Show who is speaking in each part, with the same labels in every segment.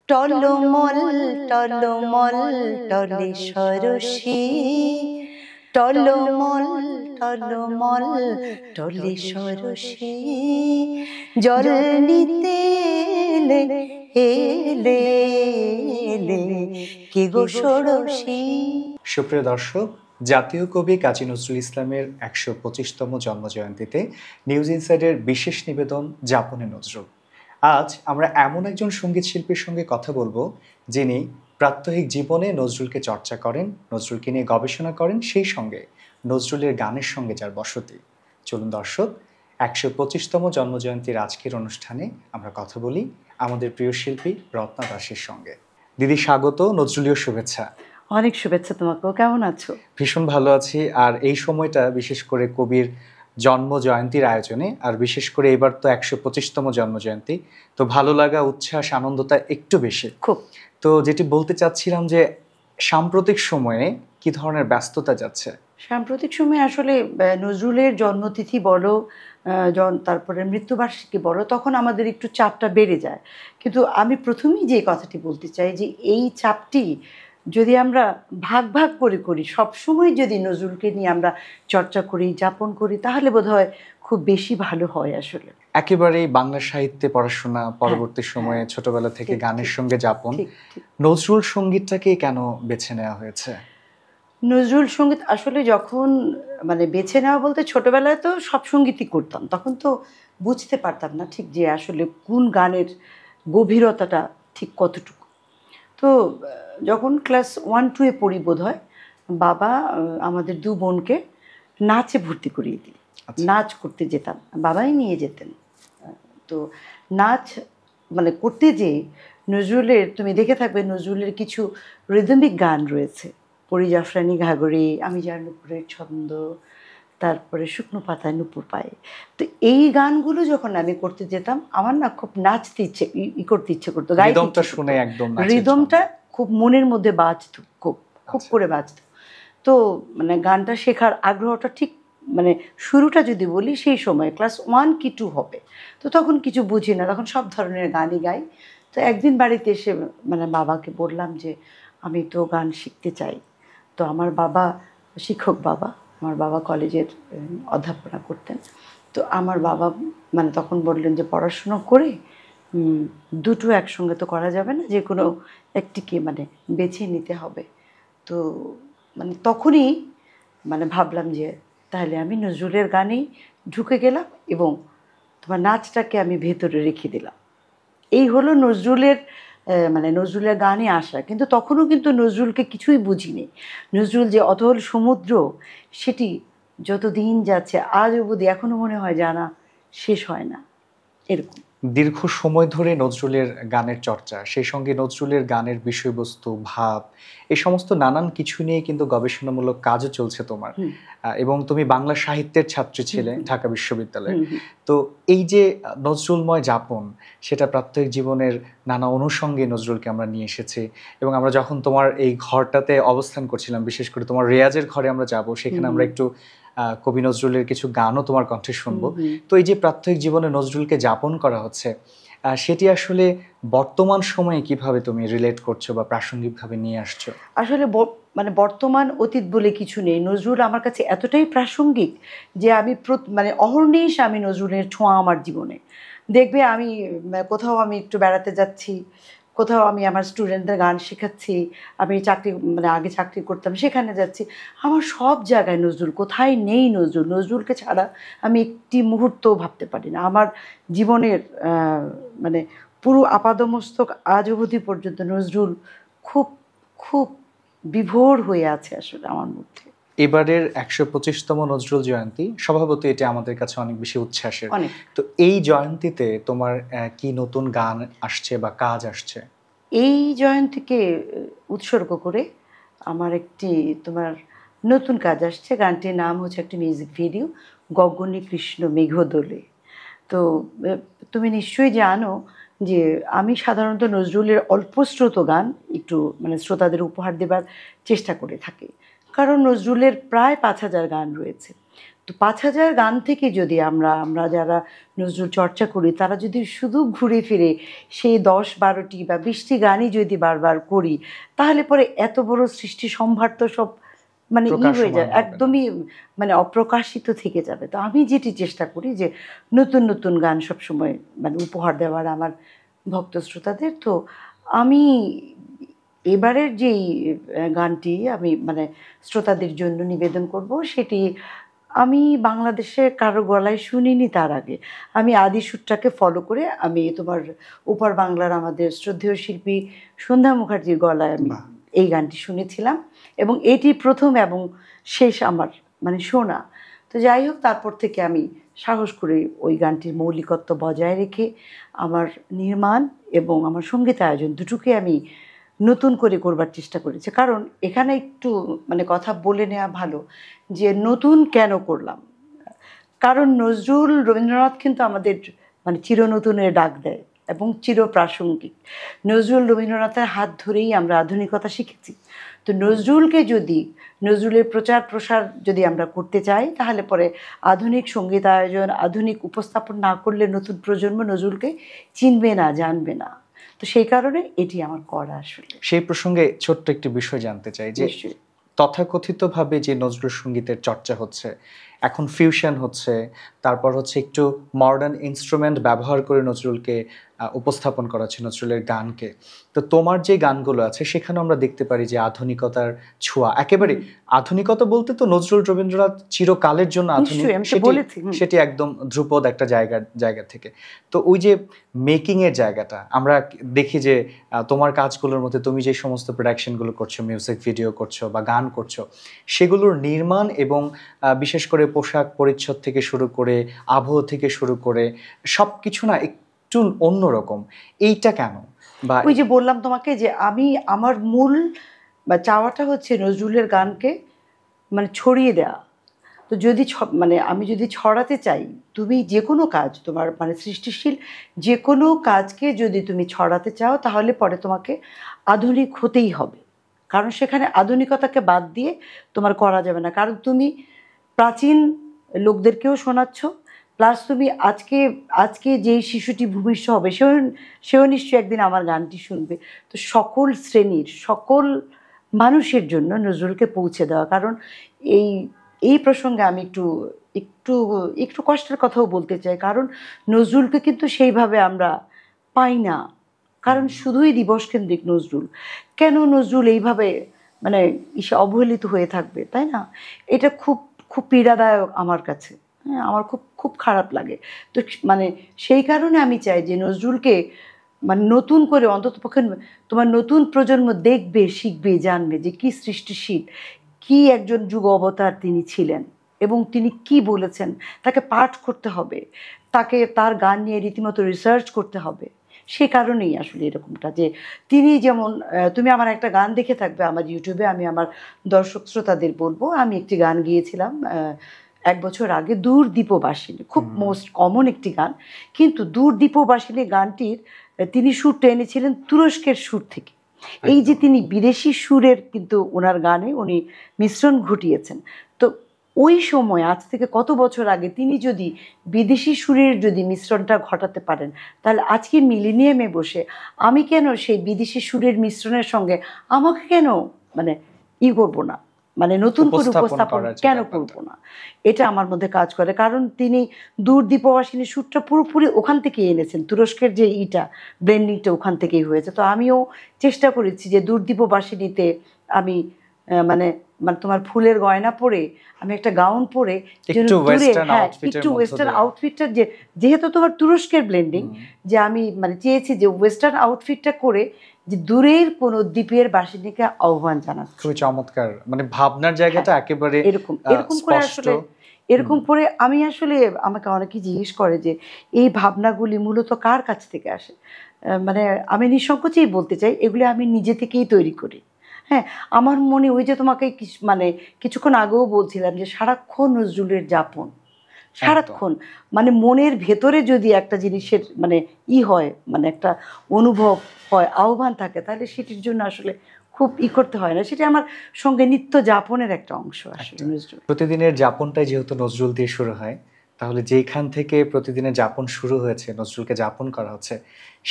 Speaker 1: টলমল টলমল টলে সরসী, টলমল টলমল টলে সরসী, জল নিতে এলে এলে এলে কে গো ষোড়শী।
Speaker 2: সুপ্রিয় দর্শক, জাতীয় কবি কাজী নজরুল ইসলামের ১২৫তম জন্মজয়ন্তীতে নিউজ ইনসাইডের বিশেষ নিবেদন যাপনে নজরুল। আজ আমরা এমন একজন সঙ্গীত শিল্পীর সঙ্গে কথা বলবো যিনি প্রাত্যহিক জীবনে নজরুলকে চর্চা করেন, নজরুলকে নিয়ে গবেষণা করেন, সেই সঙ্গে নজরুলের গানের সঙ্গে যার বসতি। চলুন দর্শক, ১২৫তম জন্মজয়ন্তীর আজকের অনুষ্ঠানে আমরা কথা বলি আমাদের প্রিয় শিল্পী রত্না দাসের সঙ্গে। দিদি স্বাগত, নজরুলীয় শুভেচ্ছা।
Speaker 1: অনেক শুভেচ্ছা তোমাকেও। কেমন আছো?
Speaker 2: ভীষণ ভালো আছি। আর এই সময়টা বিশেষ করে কবির জন্ম জয়ন্তীর আয়োজনে, আর বিশেষ করে এবার তো ১২৫তম জন্মজয়ন্তী, তো ভালো লাগা, উচ্ছ্বাস, আনন্দটা একটু বেশি
Speaker 1: খুব।
Speaker 2: তো যেটি বলতে চাচ্ছিলাম যে সাম্প্রতিক সময়ে কি ধরনের ব্যস্ততা যাচ্ছে?
Speaker 1: সাম্প্রতিক সময়ে আসলে নজরুলের জন্মতিথি বলো, তারপরে মৃত্যুবার্ষিকী বলো, তখন আমাদের একটু চাপটা বেড়ে যায়। কিন্তু আমি প্রথমেই যে কথাটি বলতে চাই যে এই চাপটি যদি আমরা ভাগ ভাগ করে করি, সবসময় যদি নজরুলকে নিয়ে আমরা চর্চা করি, যাপন করি, তাহলে বোধহয় খুব বেশি ভালো হয়। আসলে
Speaker 2: একেবারেই বাংলা সাহিত্যে পড়াশোনা, পরবর্তী সময়ে ছোটবেলা থেকে গানের সঙ্গে যাপন, নজরুল সঙ্গীতটাকে কেন বেছে নেওয়া হয়েছে?
Speaker 1: নজরুল সঙ্গীত আসলে যখন বেছে নেওয়া বলতে, ছোটবেলায় তো সব সঙ্গীতই করতাম, তখন তো বুঝতে পারতাম না ঠিক যে আসলে কোন গানের গভীরতাটা ঠিক কতটুকু। তো যখন ক্লাস 1-2 পড়ি বোধ হয়, বাবা আমাদের দু বোনকে নাচে ভর্তি করিয়ে দিল। নাচ করতে যেতাম, বাবাই নিয়ে যেতেন। তো নাচ করতে যেয়ে নজরুলের, তুমি দেখে থাকবে, নজরুলের কিছু রিদমিক গান রয়েছে, পরি জাফরানি ঘাগরে, আমি যার নুপুরের ছন্দ, তারপরে শুকনো পাতায় নুপুর পায়ে। তো এই গানগুলো যখন আমি করতে যেতাম, আমার না খুব নাচতে করতে ইচ্ছে করতো,
Speaker 2: রিদমটা শুনে একদম
Speaker 1: রিদমটা খুব মনের মধ্যে বাজতো, খুব করে বাজতো। তো গানটা শেখার আগ্রহটা ঠিক শুরুটা যদি বলি, সেই সময় ক্লাস 1 কি 2 হবে। তো তখন কিছু বুঝি না, তখন সব ধরনের গানই গাই। তো একদিন বাড়িতে এসে বাবাকে বললাম যে আমি তো গান শিখতে চাই। তো আমার বাবা শিক্ষক, আমার বাবা কলেজের অধ্যাপনা করতেন। তো আমার বাবা তখন বললেন যে পড়াশুনো করে দুটো একসঙ্গে তো করা যাবে না, যে কোনো একটিকে বেছে নিতে হবে। তো তখনই ভাবলাম যে তাহলে আমি নজরুলের গানেই ঢুকে গেলাম এবং তোমার নাচটাকে আমি ভেতরে রেখে দিলাম। এই হলো নজরুলের নজরুলের গানে আসা। কিন্তু তখনও কিন্তু নজরুলকে কিছুই বুঝিনি। নজরুল যে অতল সমুদ্র, সেটি যত দিন যাচ্ছে আজ অবধি এখনও মনে হয় জানা শেষ হয় না। এরকম
Speaker 2: দীর্ঘ সময় ধরে নজরুলের গানের চর্চা, সেই সঙ্গে নজরুলের গানের বিষয়বস্তু, ভাব, এই সমস্ত নানান কিছু নিয়ে কিন্তু গবেষণামূলক কাজও চলছে তোমার। এবং তুমি বাংলা সাহিত্যের ছাত্রী ছিলে ঢাকা বিশ্ববিদ্যালয়ে। তো এই যে নজরুলময় যাপন, সেটা প্রাত্যহিক জীবনের নানা অনুষঙ্গে নজরুলকে আমরা নিয়ে এসেছি। এবং আমরা যখন তোমার এই ঘরটাতে অবস্থান করছিলাম, বিশেষ করে তোমার রেয়াজের ঘরে আমরা যাব, সেখানে আমরা একটু কবি নজরুলের কিছু গানও তোমার কণ্ঠে শুনবো। তো এই যে প্রাত্যহিক জীবনে নজরুলকে যাপন করা হচ্ছে, সেটি আসলে বর্তমান সময়ে কিভাবে তুমি রিলেট করছো বা প্রাসঙ্গিকভাবে নিয়ে আসছো?
Speaker 1: আসলে বর্তমান অতীত বলে কিছু নেই। নজরুল আমার কাছে এতটাই প্রাসঙ্গিক যে আমি অহর্নিশ আমি নজরুলের ছোঁয়া আমার জীবনে। দেখবে আমি কোথাও আমি একটু বেড়াতে যাচ্ছি, কোথাও আমি আমার স্টুডেন্টদের গান শেখাচ্ছি, আমি চাকরি আগে চাকরি করতাম, সেখানে যাচ্ছি, আমার সব জায়গায় নজরুল, কোথায় নেই নজরুল। নজরুলকে ছাড়া আমি একটি মুহূর্তও ভাবতে পারি না। আমার জীবনের পুরো আপাদমস্তক আজ অবধি পর্যন্ত নজরুল খুব খুব বিভোর হয়ে আছে আসলে আমার মধ্যে।
Speaker 2: এবারের ১২৫তম নজরুল জয়ন্তী, স্বভাবতই এটা আমাদের কাছে অনেক বেশি উচ্ছ্বাসের। তো এই জয়ন্তীতে তোমার কি নতুন গান আসছে বা কাজ আসছে?
Speaker 1: এই জয়ন্তীকে উৎসর্গ করে আমার একটি তোমার নতুন কাজ আসছে। গানটির নাম হচ্ছে একটি মিউজিক ভিডিও, গগনে কৃষ্ণ মেঘদোলে। তো তুমি নিশ্চয়ই জানো যে আমি সাধারণত নজরুলের অল্পশ্রুত গান একটু শ্রোতাদের উপহার দেবার চেষ্টা করে থাকি, কারণ নজরুলের প্রায় ৫,০০০ গান রয়েছে। তো 5,000 গান থেকে যদি আমরা যারা নজরুল চর্চা করি তারা যদি শুধু ঘুরে ফিরে সেই 10-12টি বা 20টি গানই যদি বারবার করি, তাহলে পরে এত বড় সৃষ্টি সম্ভার তো সব মানে হয়ে যায়, একদমই মানে অপ্রকাশিত থেকে যাবে। তো আমি যেটি চেষ্টা করি যে নতুন নতুন গান সবসময় মানে উপহার দেওয়ার আমার ভক্ত শ্রোতাদের। তো আমি এবারের যেই গানটি আমি মানে শ্রোতাদের জন্য নিবেদন করব, সেটি আমি বাংলাদেশে কারো গলায় শুনিনি তার আগে। আমি আদি সুরটাকে ফলো করে আমি তোমার ওপার বাংলার আমাদের শ্রদ্ধেয় শিল্পী সন্ধ্যা মুখার্জির গলায় আমি এই গানটি শুনেছিলাম, এবং এটি প্রথম এবং শেষ আমার মানে শোনা। তো যাই হোক, তারপর থেকে আমি সাহস করে ওই গানটির মৌলিকত্ব বজায় রেখে আমার নির্মাণ এবং আমার সঙ্গীত আয়োজন দুটোকে আমি নতুন করে করবার চেষ্টা করেছি। কারণ এখানে একটু মানে কথা বলে নেওয়া ভালো যে নতুন কেন করলাম। কারণ নজরুল রবীন্দ্রনাথ কিন্তু আমাদের মানে চিরনতুনের ডাক দেয় এবং চিরপ্রাসঙ্গিক। নজরুল রবীন্দ্রনাথের হাত ধরেই আমরা আধুনিকতা শিখেছি। তো নজরুলের প্রচার প্রসার যদি আমরা করতে চাই, তাহলে পরে আধুনিক সঙ্গীত আয়োজন, আধুনিক উপস্থাপন না করলে নতুন প্রজন্ম নজরুলকে চিনবে না, জানবে না। তো সেই কারণে এটি আমার করা। আসলে
Speaker 2: সেই প্রসঙ্গে ছোট্ট একটি বিষয় জানতে চাই যে তথাকথিতভাবে যে নজরুল সঙ্গীতের চর্চা হচ্ছে, এখন ফিউশন হচ্ছে, তারপর হচ্ছে একটু মডার্ন ইনস্ট্রুমেন্ট ব্যবহার করে নজরুলকে উপস্থাপন করা হচ্ছে, নজরুলের গানকে। তো তোমার যে গানগুলো আছে সেখানে আমরা দেখতে পারি যে আধুনিকতার ছোঁয়া, একেবারে আধুনিকতা বলতে তো নজরুল রবীন্দ্রনাথ চিরকালের জন্য আধুনিক, সেটি একদম ধ্রুপদ একটা জায়গা থেকে। তো ওই যে মেকিং এর জায়গাটা আমরা দেখি যে তোমার কাজগুলোর মধ্যে তুমি যে সমস্ত প্রোডাকশনগুলো করছো, মিউজিক ভিডিও করছো বা গান করছো, সেগুলোর নির্মাণ এবং বিশেষ করে পোশাক পরিচ্ছদ থেকে শুরু করে আবহ থেকে শুরু করে সব কিছু না একটু অন্যরকম। এইটা কেন? বা
Speaker 1: ওই যে বললাম তোমাকে যে আমার মূল বা চাওয়াটা হচ্ছে নজরুলের গানকে মানে ছড়িয়ে দেওয়া। তো যদি মানে আমি যদি ছড়াতে চাই, তুমি যে কোনো কাজ, তোমার মানে সৃষ্টিশীল যে কোনো কাজকে যদি তুমি ছড়াতে চাও, তাহলে পরে তোমাকে আধুনিক হতেই হবে। কারণ সেখানে আধুনিকতাকে বাদ দিয়ে তোমার করা যাবে না। কারণ তুমি প্রাচীন লোকদেরকেও শোনাচ্ছ, প্লাস তুমি আজকে যেই শিশুটি ভূমিষ্ঠ হবে সেও নিশ্চয়ই একদিন আমার গানটি শুনবে। তো সকল শ্রেণীর সকল মানুষের জন্য নজরুলকে পৌঁছে দেওয়া। কারণ এই প্রসঙ্গে আমি একটু কষ্টের কথাও বলতে চাই। কারণ নজরুলকে কিন্তু সেইভাবে আমরা পাই না। কারণ শুধুই দিবস কেন্দ্রিক নজরুল। কেন নজরুল এইভাবে মানে অবহেলিত হয়ে থাকবে, তাই না? এটা খুব খুব পীড়াদায়ক আমার কাছে। হ্যাঁ, আমার খুব খুব খারাপ লাগে। তো মানে সেই কারণে আমি চাই যে নজরুলকে মানে নতুন করে অন্ততপক্ষে তোমার নতুন প্রজন্ম দেখবে, শিখবে, জানবে যে কি সৃষ্টিশীল, কি একজন যুগ অবতার তিনি ছিলেন এবং তিনি কি বলেছেন। তাকে পাঠ করতে হবে, তার গান নিয়ে রীতিমতো রিসার্চ করতে হবে। সে কারণেই আসলে এরকমটা যে তিনি যেমন, তুমি আমার একটা গান দেখে থাকবে আমার ইউটিউবে, আমি আমার দর্শক শ্রোতাদের বলবো, আমি একটি গান গিয়েছিলাম 1 বছর আগে, দূর দীপবাসিনী। খুব মোস্ট কমন একটি গান, কিন্তু দূর দীপবাসিনী গানটির তিনি সুরটা এনেছিলেন তুরস্কের সুর থেকে। এই যে তিনি বিদেশি সুরের কিন্তু ওনার গানে উনি মিশ্রণ ঘটিয়েছেন। তো ওই সময় আজ থেকে কত বছর আগে তিনি যদি বিদেশি সুরের যদি মিশ্রণটা ঘটাতে পারেন, তাহলে আজকে মিলেনিয়ামে বসে আমি কেন সেই বিদেশি সুরের মিশ্রণের সঙ্গে আমাকে কেন মানে করবো না, মানে নতুন করে উপস্থাপন কেন করবো না? এটা আমার মধ্যে কাজ করে। কারণ তিনি দূর দীপবাসিনী সুরটা পুরোপুরি ওখান থেকেই এনেছেন, তুরস্কের যে ব্লেন্ডিংটা ওখান থেকেই হয়েছে। তো আমিও চেষ্টা করেছি যে দূর দীপবাসিনীতে আমি মানে তোমার ফুলের গয়না পরে আমি একটা গাউন পরে একটু ওয়েস্টার্ন আউটফিটটা, যেহেতু তোমার তুরস্কের ব্লেন্ডিং, যে আমি মানে চেয়েছি যে ওয়েস্টার্ন আউটফিটটা করে যে দূরের কোন দ্বীপের বাসিনীকে আহ্বান জানাচ্ছে।
Speaker 2: খুবই চমৎকার, মানে ভাবনার জায়গাটা একেবারে
Speaker 1: এরকম করে আসলে এরকম করে আমি আসলে আমাকে অনেকে জিজ্ঞেস করে যে এই ভাবনাগুলি মূলত কার কাছ থেকে আসে। মানে আমি নিঃসংকোচেই বলতে চাই এগুলি আমি নিজে থেকেই তৈরি করি। হ্যাঁ, আমার মনে ওই যে তোমাকে মানে কিছুক্ষণ আগেও বলছিলাম যে সারাক্ষণ নজরুলের যাপন, সারাক্ষণ মানে মনের ভেতরে যদি একটা জিনিসের মানে হয়, মানে একটা অনুভব হয়, আহ্বান থাকে, তাহলে সেটির জন্য আসলে খুব করতে হয় না। সেটা আমার সঙ্গে নিত্য যাপনের একটা অংশ আসলে নজরুল।
Speaker 2: প্রতিদিনের যাপনটাই যেহেতু নজরুল দিয়ে শুরু হয়, তাহলে যেখান থেকে প্রতিদিনের যাপন শুরু হয়েছে, নজরুলকে যাপন করা হচ্ছে,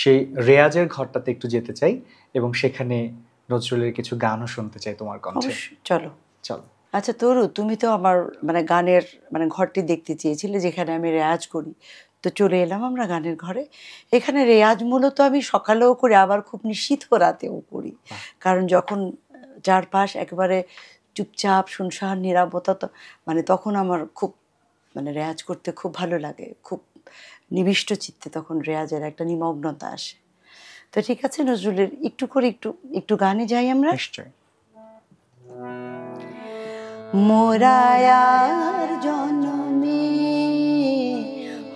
Speaker 2: সেই রেয়াজের ঘরটাতে একটু যেতে চাই এবং সেখানে নজরুলের কিছু গানও শুনতে চাই তোমার কণ্ঠে।
Speaker 1: অবশ্যই, চলো।
Speaker 2: চলো।
Speaker 1: আচ্ছা তরু, তুমি তো আমার মানে গানের মানে ঘরটি দেখতে চেয়েছিলে যেখানে আমি রেয়াজ করি, তো চলে এলাম আমরা গানের ঘরে। এখানে রেয়াজ মূলত আমি সকালেও করি, আবার খুব নিশীথ রাতেও করি, কারণ যখন চারপাশ একেবারে চুপচাপ শুনশান নিরাপত্তা, তো মানে তখন আমার খুব মানে রেয়াজ করতে খুব ভালো লাগে, খুব নিবিষ্ট চিত্তে তখন রেয়াজের একটা নিমগ্নতা আসে। তো ঠিক আছে, নজরুলের একটু করে একটু গানে যাই আমরা।
Speaker 2: নিশ্চয়।
Speaker 1: মোরায়ার জনমে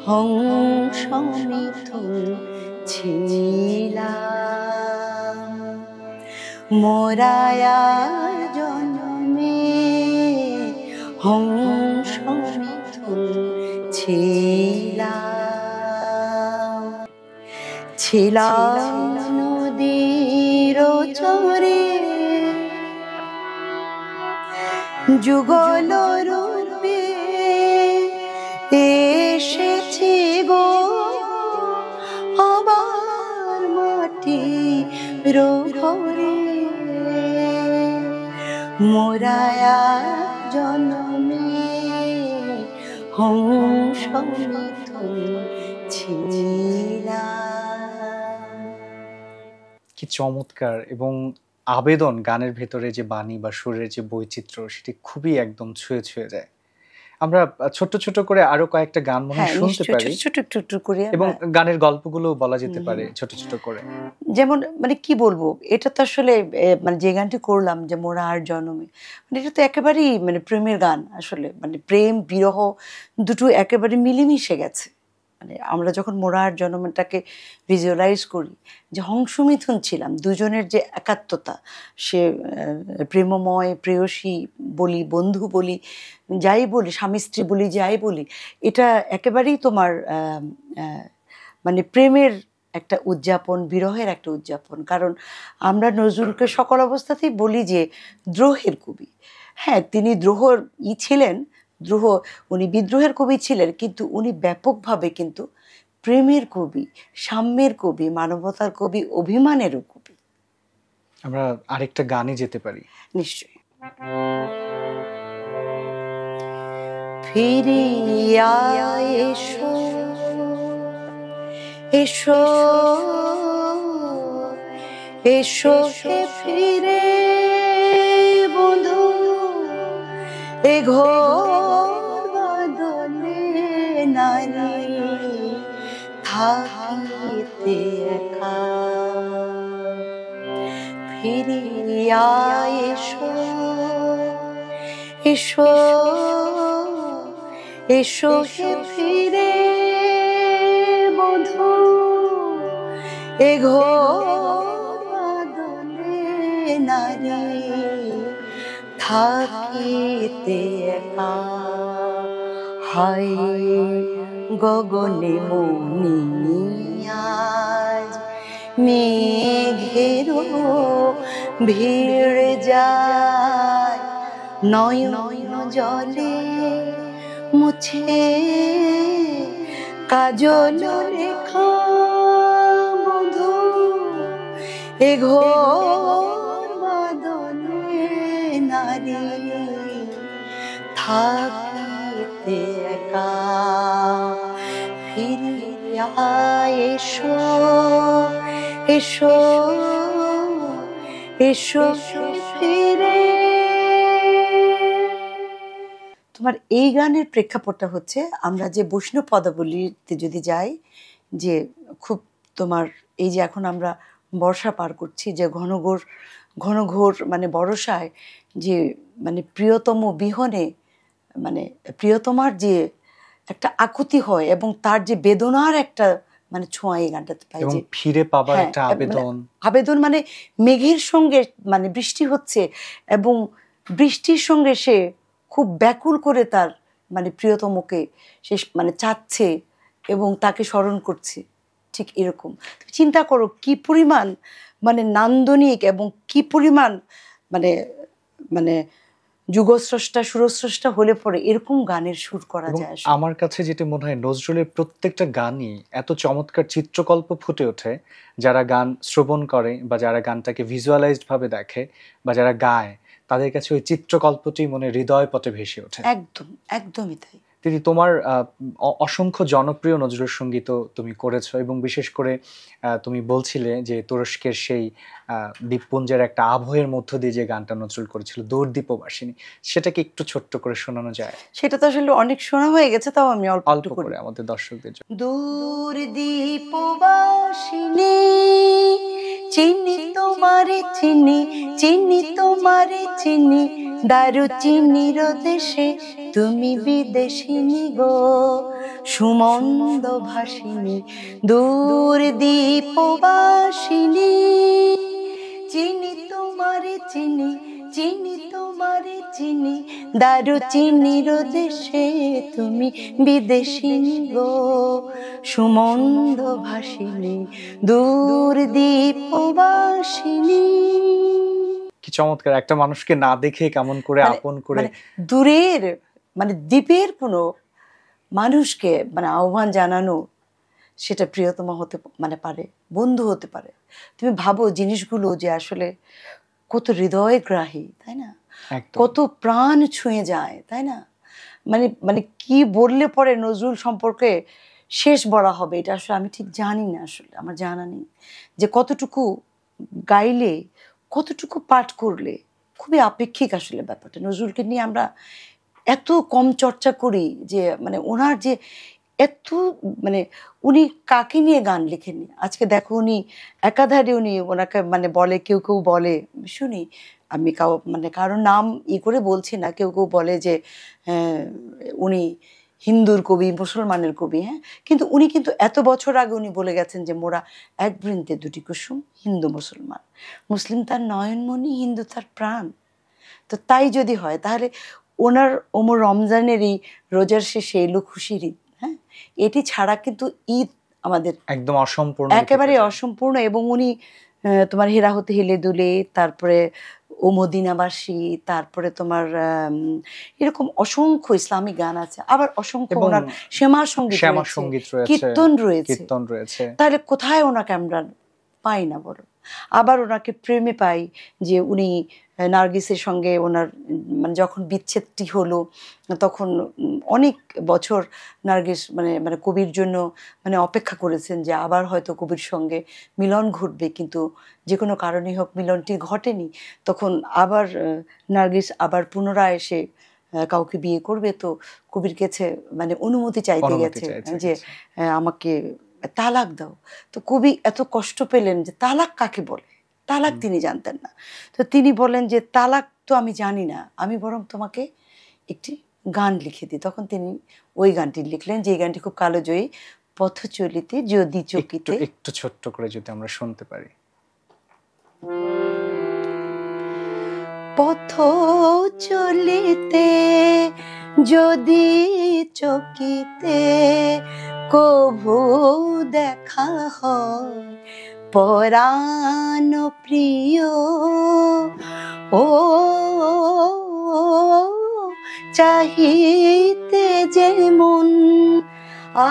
Speaker 1: হংস মিথুন ছিলাম, মোরায়ার জনমে হংস মিথুন ছিলাম, ছিলাম নদীর চরে যুগল রূপে এসেছি গো, আবার মাটি ঘরে মোরায়া জনমে হংস মিথুন ছিলাম।
Speaker 2: কি চমৎকার এবং আবেদন গানের ভেতরে যে বাণী বা সুরের যে বৈচিত্র্য, সেটি খুবই একদম ছুঁয়ে ছুঁয়ে যায়। আমরা ছোট ছোট করে আরো কয়েকটা গান মনে হয় শুনতে পারি,
Speaker 1: ছোট একটু করে,
Speaker 2: এবং গানের গল্পগুলো বলা যেতে পারে ছোট ছোট করে।
Speaker 1: যেমন মানে কি বলবো, এটা তো আসলে মানে যে গানটি করলাম যে মোরা আর জনমে, মানে এটা তো একেবারেই মানে প্রেমের গান আসলে, মানে প্রেম বিরহ দুটো একেবারে মিলেমিশে গেছে। মানে আমরা যখন মোরা আর জনমটাকে ভিজুয়ালাইজ করি যে হংসমিথুন ছিলাম, দুজনের যে একাত্মতা, সে প্রেমময় প্রেয়সী বলি, বন্ধু বলি, যাই বলি, স্বামী স্ত্রী বলি, যাই বলি, এটা একেবারেই তোমার মানে প্রেমের একটা উদযাপন, বিরহের একটা উদযাপন। কারণ আমরা নজরুলকে সকল অবস্থাতেই বলি যে দ্রোহের কবি। হ্যাঁ, তিনি দ্রোহর ছিলেন, উনি বিদ্রোহের কবি ছিলেন, কিন্তু উনি ব্যাপকভাবে কিন্তু প্রেমের কবি, সাম্যের কবি, মানবতার কবি, অভিমানেরও কবি।
Speaker 2: আমরা আরেকটা গানে যেতে পারি।
Speaker 1: নিশ্চয়ই। ফিরিয়া এসো এসো এসো ফিরে বন্ধু, এ ঘোর বাদলে নারী থাকিতে একা, ফিরিয়া এসো এসো এসো ফিরে বন্ধু, এ ঘোর বাদলে নারী থাকিতে একা, হায় গগনে মনিয়াজ মেঘেরও ভিড় যায়, নয়ন জলে মুছে কাজল রেখা বন্ধু, এ ঘোর বাদলে নারী থাকিতে একা, ফিরিয়া এসো এসো এসো ফিরে। তোমার এই গানের প্রেক্ষাপটটা হচ্ছে, আমরা যে বৈষ্ণব পদাবলীতে যদি যাই, যে খুব তোমার এই যে এখন আমরা বর্ষা পার করছি, যে ঘনঘোর মানে বর্ষায় যে মানে প্রিয়তম বিহনে মানে প্রিয়তমার যে একটা আকুতি হয় এবং তার যে বেদনার একটা মানে ছোঁয়া এই গানটাতে পাই, যে
Speaker 2: ফিরে পাবার একটা
Speaker 1: আবেদন, মানে মেঘের সঙ্গে মানে বৃষ্টি হচ্ছে এবং বৃষ্টির সঙ্গে সে খুব ব্যাকুল করে তার মানে প্রিয়তমকে সে মানে চাচ্ছে এবং তাকে স্মরণ করছে, ঠিক এরকম। চিন্তা করো কি পরিমাণ মানে নান্দনিক এবং কি পরিমাণ মানে মানে যুগস্রষ্টা সুরস্রষ্টা হলে পরে এরকম গানের সুর করা যায়।
Speaker 2: আমার কাছে যেটা মনে হয়, নজরুলের প্রত্যেকটা গানই এত চমৎকার চিত্রকল্প ফুটে ওঠে, যারা গান শ্রবণ করে বা যারা গানটাকে ভিজুয়ালাইজড ভাবে দেখে বা যারা গায়, তাদের কাছে ওই চিত্রকল্পটি মনে হৃদয় পটে ভেসে ওঠে।
Speaker 1: একদম, একদমই তাই।
Speaker 2: দিদি, তোমার অসংখ্য জনপ্রিয় নজরুল সঙ্গীত তুমি করেছো, এবং বিশেষ করে তুমি বলছিলে যে তুরস্কের সেই দ্বীপপুঞ্জের একটা আবহের মধ্য দিয়ে যে গানটা নজরুল করেছিল, দূরদীপবাসিনী, সেটাকে একটু ছোট্ট করে শোনানো যায়?
Speaker 1: সেটা তো আসলে অনেক শোনা হয়ে গেছে, তাও আমি
Speaker 2: অল্প করে আমাদের দর্শকদের জন্য।
Speaker 1: দূরদীপবাসিনী চিনি তোমারে চিনি, চিনি তোমারে চিনি, দারুচিনির দেশে তুমি বিদেশিনী গো, সুমন্দ ভাসিনী দূরদীপবাসিনী, চিনি তোমারে চিনি, চিনি তোমারে চিনি, দারুচিনির দেশে তুমি বিদেশিনী গো, সুমন্দ ভাসিনী দূরদীপবাসিনী।
Speaker 2: কি চমৎকার! একটা মানুষকে না দেখে কেমন করে আপন করে,
Speaker 1: দূরের মানে দ্বীপের কোনো মানুষকে মানে আহ্বান জানানো, সেটা প্রিয়তমা হতে মানে পারে, বন্ধু হতে পারে। তুমি ভাবো জিনিসগুলো যে আসলে কত হৃদয়গ্রাহী, তাই না? কত প্রাণ ছুঁয়ে যায়, তাই না? মানে মানে কি বললে পরে নজরুল সম্পর্কে শেষ বলা হবে, এটা আসলে আমি ঠিক জানি না, আসলে আমার জানা নেই যে কতটুকু গাইলে, কতটুকু পাঠ করলে। খুবই আপেক্ষিক আসলে ব্যাপারটা। নজরুলকে নিয়ে আমরা এত কম চর্চা করি যে মানে ওনার যে এত মানে উনি কাকে নিয়ে গান লিখেননি। আজকে দেখো উনি একাধারে উনি ওনাকে মানে বলে, কেউ কেউ বলে, শুনি আমি মানে কারোর নাম করে বলছি না, কেউ কেউ বলে যে উনি হিন্দুর কবি, মুসলমানের কবি। হ্যাঁ, কিন্তু উনি কিন্তু এত বছর আগে উনি বলে গেছেন যে মোরা এক বৃন্তে দুটি কুসুম, হিন্দু মুসলমান, মুসলিম তার নয়নমণি, হিন্দু তার প্রাণ। তো তাই যদি হয় তাহলে ওনার ওমর রমজানের এই রোজার শেষে এলো খুশির ঈদ, হ্যাঁ, এটি ছাড়া কিন্তু ঈদ আমাদের
Speaker 2: একদম অসম্পূর্ণ,
Speaker 1: একেবারে অসম্পূর্ণ। এবং উনি তোমার হেরা হতে হেলে দুলে, তারপরে ও মদিনাবাসী, তারপরে তোমার এরকম অসংখ্য ইসলামিক গান আছে, আবার অসংখ্য ওনার শ্যামা সঙ্গীত রয়েছে, কীর্তন রয়েছে। তাহলে কোথায় ওনাকে আমরা পাই না বলো? আবার ওনাকে প্রেমে পাই যে উনি নার্গিসের সঙ্গে ওনার মানে যখন বিচ্ছেদটি হলো, তখন অনেক বছর নার্গিস মানে মানে কবির জন্য মানে অপেক্ষা করেছেন যে আবার হয়তো কবির সঙ্গে মিলন ঘটবে, কিন্তু যে কোনো কারণেই হোক মিলনটি ঘটেনি। তখন আবার নার্গিস আবার পুনরায় এসে কাউকে বিয়ে করবে, তো কবির কাছে মানে অনুমতি চাইতে গেছে যে আমাকে তালাক দাও। তো কবি এত কষ্ট পেলেন যে তালাক কাকে বলে, তালাক তিনি জানতেন না। তো তিনি বলেন যে তালাক তো আমি জানি না, আমি বরং তোমাকে একটি গান লিখে দিই। তখন তিনি ওই গানটি লিখলেন, যে গানটি খুব কালোজয়ী, পথ চলিতে যদি চকিতে।
Speaker 2: একটু ছোট্ট করে যদি আমরা শুনতে পারি।
Speaker 1: পথ চলিতে যদি চকিতে কভু দেখা হয় পরাণ প্রিয়, ও চাহিতে যেমন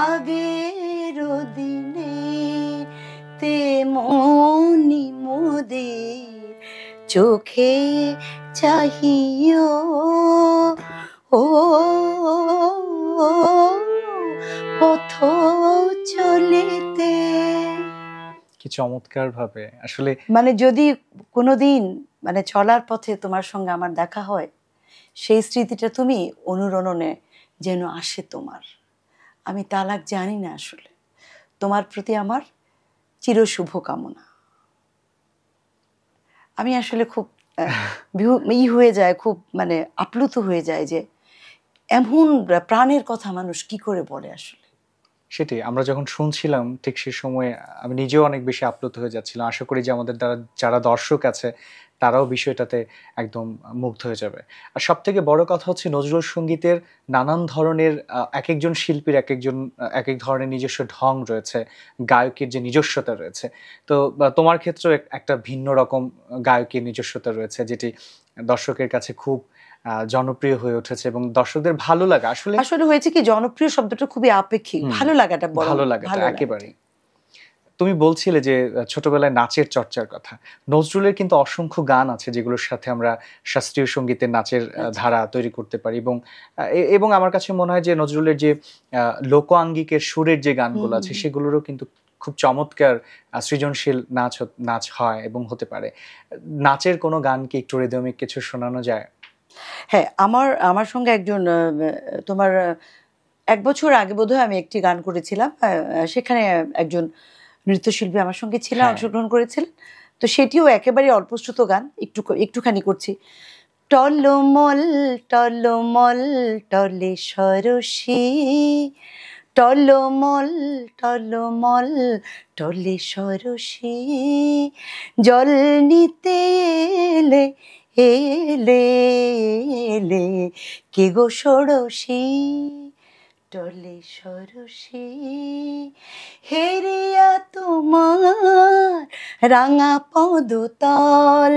Speaker 1: আগের দিনে, তেমনি মোদের চোখে চাহিও, ও পথ চলিতে।
Speaker 2: কি চমৎকার ভাবে আসলে
Speaker 1: মানে যদি কোনোদিন মানে চলার পথে তোমার সঙ্গে আমার দেখা হয়, সেই স্মৃতিটা তুমি অনুরণনে যেন আসে তোমার। আমি তালাক জানি না, আসলে তোমার প্রতি আমার চিরশুভ কামনা। আমি আসলে খুব হয়ে যায়, খুব মানে আপ্লুত হয়ে যায় যে এমন প্রাণের কথা মানুষ কি করে বলে আসলে।
Speaker 2: সেটাই আমরা যখন শুনছিলাম ঠিক সে সময় আমি নিজেও অনেক বেশি আপ্লুত হয়ে যাচ্ছিলাম। আশা করি যে আমাদের দ্বারা যারা দর্শক আছে তারাও বিষয়টাতে একদম মুগ্ধ হয়ে যাবে। আর সবথেকে বড় কথা হচ্ছে নজরুল সঙ্গীতের নানান ধরনের একেকজন শিল্পীর একেক ধরনের নিজস্ব ঢং রয়েছে, গায়কের যে নিজস্বতা রয়েছে। তো তোমার ক্ষেত্রেও একটা ভিন্ন রকম গায়কের নিজস্বতা রয়েছে যেটি দর্শকের কাছে খুব জনপ্রিয় হয়ে উঠেছে এবং দর্শকদের ভালো লাগা আসলে
Speaker 1: আসলে হয়েছে কি জনপ্রিয় শব্দটা খুবই আপেক্ষিক, ভালো লাগাটা বড়,
Speaker 2: ভালো লাগাটা একেবারেই। তুমি বলছিলে যে ছোটবেলায় নাচের চর্চার কথা। নজরুলের কিন্তু অসংখ্য গান আছে যেগুলোর সাথে আমরা শাস্ত্রীয় সঙ্গীতের নাচের ধারা তৈরি করতে পারি এবং আমার কাছে মনে হয় যে নজরুলের যে লোক আঙ্গিকের সুরের যে গানগুলো আছে সেগুলোরও কিন্তু খুব চমৎকার সৃজনশীল নাচ হয় এবং হতে পারে। নাচের কোনো গান কি একটু রিদমিক কিছু শোনানো যায়?
Speaker 1: হ্যাঁ, আমার সঙ্গে একজন তোমার 1 বছর আগে বোধহয় আমি একটি গান করেছিলাম, সেখানে একজন নৃত্যশিল্পী আমার সঙ্গে ছিলেন, অংশগ্রহণ করেছিলেন। তো সেটিও একেবারে অল্পশ্রুত গান, একটুখানি করছি। টলমল টলমল টলে সরসী, টলমল টলমল টলে সরসী, জল নিতে এলে এলে এলে কে গো ষোড়শী, টলে সরসী হেরিয়া তোমার রাঙা পদতল,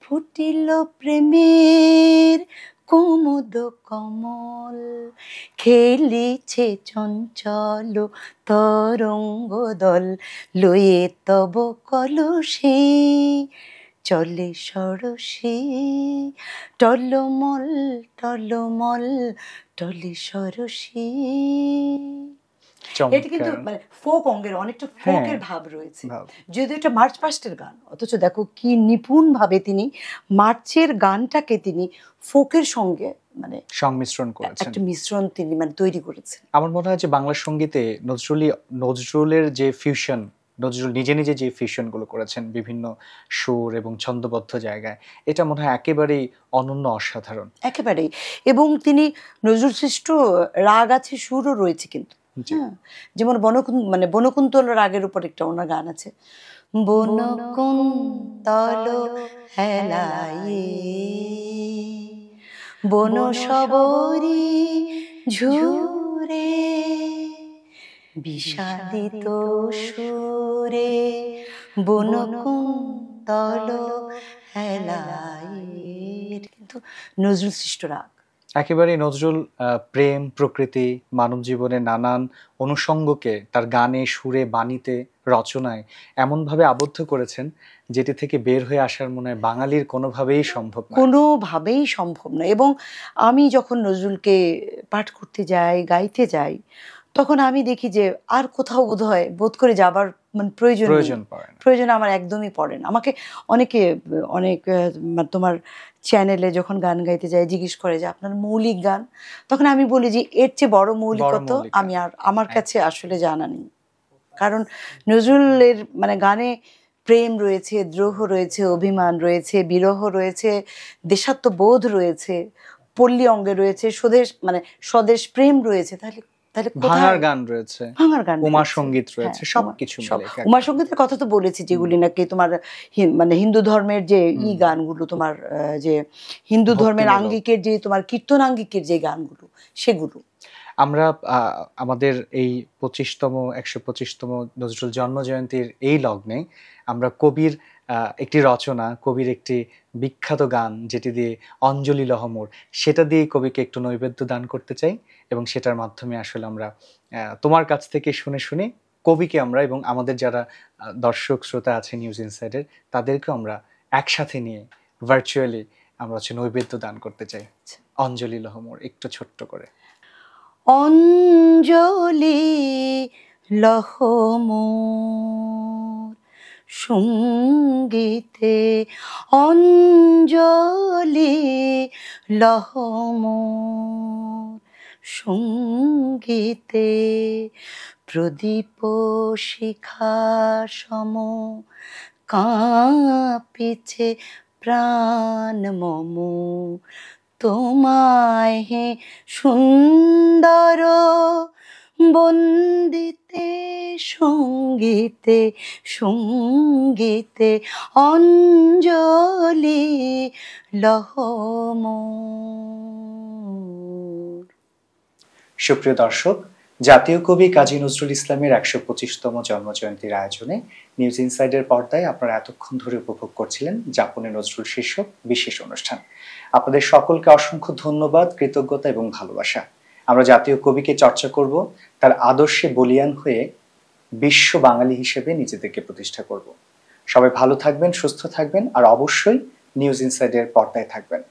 Speaker 1: ফুটিল প্রেমের কুমুদ কমল, খেলিছে চঞ্চল তরঙ্গ দল, লয়ে তব কলসী চলে সরসী, টলমল টলমল টলে সরসী। এটা কিন্তু মানে ফোক অঙ্গের, অনেকটা ফোকের ভাব রয়েছে, যদিও এটা মার্চ পাস্টের গান, অথচ দেখো কি নিপুণ ভাবে তিনি মার্চের গানটাকে তিনি ফোকের সঙ্গে মানে
Speaker 2: সংমিশ্রণ করেছেন,
Speaker 1: একটা মিশ্রণ তিনি মানে তৈরি করেছেন।
Speaker 2: আমার মনে হয় যে বাংলা সঙ্গীতে নজরুলের যে ফিউশন, নজরুল নিজে নিজে যে ফিউশন গুলো করেছেন বিভিন্ন সুর এবং ছন্দবদ্ধ জায়গায়, এটা মনে হয় একেবারেই অনন্য, অসাধারণ
Speaker 1: একেবারেই। এবং তিনি নজরুল সৃষ্ট রাগ আছে, সুরও রয়েছে কিন্তু, যেমন বনকুন্তল রাগের উপর একটা ওনার গান আছে, বনকুন্তল হেলায়ে বন সবরি ঝুরে, বিষাদিত সুরে বনকুন্তল হেলায়ে, কিন্তু নজরুল সৃষ্ট রাগ।
Speaker 2: একেবারে নজরুল প্রেম, প্রকৃতি, মানব জীবনের নানান অনুষঙ্গকে তার গানে, সুরে, বাণীতে, রচনায় এমনভাবে আবদ্ধ করেছেন যেটি থেকে বের হয়ে আসার মনে হয় বাঙালির কোনোভাবেই সম্ভব নয়,
Speaker 1: কোনোভাবেই সম্ভব নয়। এবং আমি যখন নজরুলকে পাঠ করতে যাই, গাইতে যাই, তখন আমি দেখি যে আর কোথাও বোধ করে যাবার মানে প্রয়োজন আমার একদমই পড়ে না। আমাকে অনেক তোমার চ্যানেলে যখন গান গাইতে যাই জিজ্ঞেস করে যে আপনার মৌলিক গান, তখন আমি বলি যে এর চেয়ে বড় মৌলিকতা আমার কাছে আসলে জানা নেই। কারণ নজরুলের মানে গানে প্রেম রয়েছে, দ্রোহ রয়েছে, অভিমান রয়েছে, বিরহ রয়েছে, দেশাত্মবোধ রয়েছে, পল্লী অঙ্গে রয়েছে, স্বদেশ প্রেম রয়েছে। তাহলে
Speaker 2: ভাঙার গান রয়েছে, উমা সঙ্গীত রয়েছে, সবকিছু মিলে।
Speaker 1: উমা সঙ্গীতের কথা তো বলেছি, যেগুলি নাকি তোমার মানে হিন্দু ধর্মের যে গানগুলো, তোমার যে হিন্দু ধর্মের আঙ্গিকের যে তোমার কীর্তনাঙ্গিকের যে গানগুলো, সেগুলো
Speaker 2: আমরা আমাদের এই 125তম নজরুল জন্মজয়ন্তীর এই লগ্নে আমরা কবির একটি রচনা, কবির একটি বিখ্যাত গান যেটি দিয়ে অঞ্জলি লহমর, সেটা দিয়ে কবিকে একটু নৈবেদ্য দান করতে চাই এবং সেটার মাধ্যমে আসলে আমরা তোমার কাছ থেকে শুনে শুনে কবিকে আমরা এবং আমাদের যারা দর্শক শ্রোতা আছে নিউজ ইনসাইডের তাদেরকে আমরা একসাথে নিয়ে ভার্চুয়ালি আমরা নৈবেদ্য দান করতে চাই। অঞ্জলি লহমর একটু ছোট্ট করে।
Speaker 1: অঞ্জলি লহমর সঙ্গীতে, অঞ্জলি লহমর সঙ্গীতে, প্রদীপ শিখা সম কাঁপিছে প্রাণ মম, তোমায় হে সুন্দর বন্দিতে সঙ্গীতে সঙ্গীতে অঞ্জলি লহ মোর।
Speaker 2: সুপ্রিয় দর্শক, জাতীয় কবি কাজী নজরুল ইসলামের ১২৫তম জন্মজয়ন্তীর আয়োজনে নিউজ ইনসাইডের পর্দায় আপনারা এতক্ষণ ধরে উপভোগ করছিলেন যাপনে নজরুল শীর্ষক বিশেষ অনুষ্ঠান। আপনাদের সকলকে অসংখ্য ধন্যবাদ, কৃতজ্ঞতা এবং ভালোবাসা। আমরা জাতীয় কবিকে চর্চা করব, তার আদর্শে বলীয়ান হয়ে বিশ্ব বাঙালি হিসেবে নিজেদেরকে প্রতিষ্ঠা করব। সবাই ভালো থাকবেন, সুস্থ থাকবেন, আর অবশ্যই নিউজ ইনসাইডের পর্দায় থাকবেন।